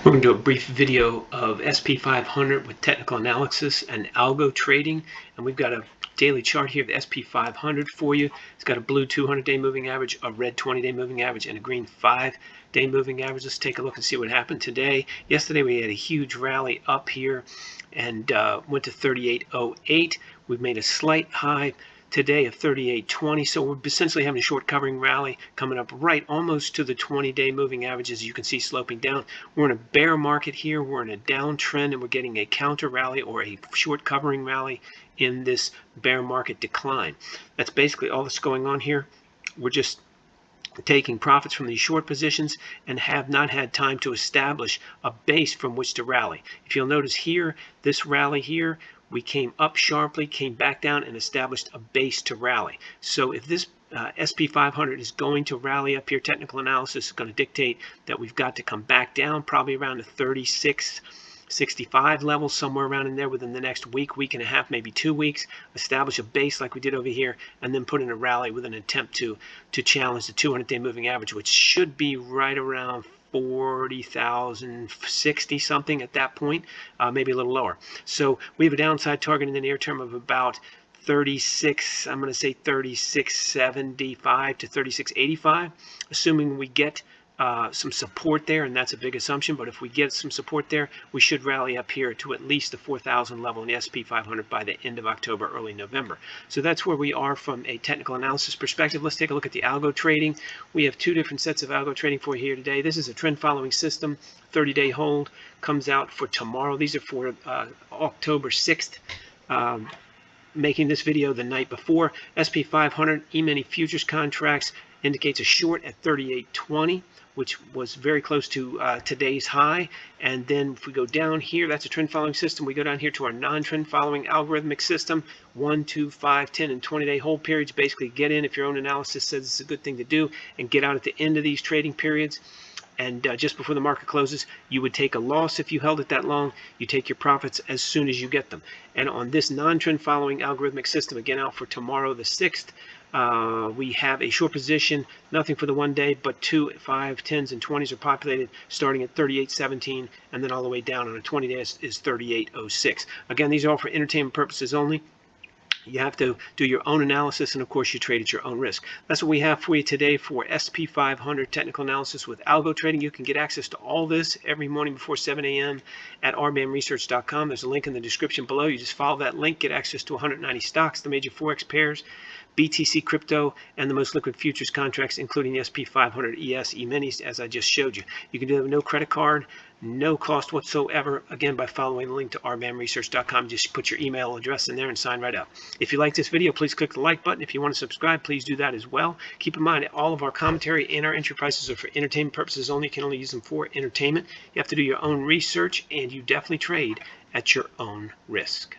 We're going to do a brief video of SP500 with technical analysis and algo trading, and we've got a daily chart here of the SP500 for you. It's got a blue 200-day moving average, a red 20-day moving average, and a green 5-day moving average. Let's take a look and see what happened today. Yesterday we had a huge rally up here and went to 38.08. We've made a slight high today of 38.20, so we're essentially having a short covering rally coming up right almost to the 20-day moving average, as you can see, sloping down. We're in a bear market here, we're in a downtrend, and we're getting a counter rally or a short covering rally in this bear market decline. That's basically all that's going on here. We're just taking profits from these short positions and have not had time to establish a base from which to rally. If you'll notice here, this rally here, we came up sharply, came back down, and established a base to rally. So if this SP500 is going to rally up here, technical analysis is going to dictate that we've got to come back down probably around the 36.65 level, somewhere around in there within the next week, week and a half, maybe 2 weeks, establish a base like we did over here, and then put in a rally with an attempt to challenge the 200-day moving average, which should be right around 40,060 something at that point, maybe a little lower. So we have a downside target in the near term of about 36, I'm going to say 36.75 to 36.85, assuming we get some support there, and that's a big assumption, but if we get some support there, we should rally up here to at least the 4,000 level in the SP500 by the end of October, early November. So that's where we are from a technical analysis perspective. Let's take a look at the algo trading. We have two different sets of algo trading for you here today. This is a trend following system, 30-day hold, comes out for tomorrow. These are for October 6th. Making this video the night before. SP500 E-mini futures contracts indicates a short at 38.20, which was very close to today's high. And then if we go down here, that's a trend following system. We go down here to our non-trend following algorithmic system, 1, 2, 5, 10, and 20-day hold periods. Basically get in if your own analysis says it's a good thing to do, and get out at the end of these trading periods. And just before the market closes, you would take a loss if you held it that long. You take your profits as soon as you get them. And on this non-trend following algorithmic system, again out for tomorrow the 6th, we have a short position, nothing for the 1 day, but 2, 5, 10s, and 20s are populated starting at 38.17, and then all the way down on a 20 day is 38.06. Again, these are all for entertainment purposes only. You have to do your own analysis, and of course you trade at your own risk. That's what we have for you today for SP500 technical analysis with algo trading. You can get access to all this every morning before 7 a.m. at rbamresearch.com. There's a link in the description below. You just follow that link, get access to 190 stocks, the major forex pairs, BTC crypto, and the most liquid futures contracts, including the SP500 ES E-minis, as I just showed you. You can do it with no credit card, no cost whatsoever, again, by following the link to rbamresearch.com. Just put your email address in there and sign right up. If you like this video, please click the like button. If you want to subscribe, please do that as well. Keep in mind, all of our commentary and our entry prices are for entertainment purposes only. You can only use them for entertainment. You have to do your own research, and you definitely trade at your own risk.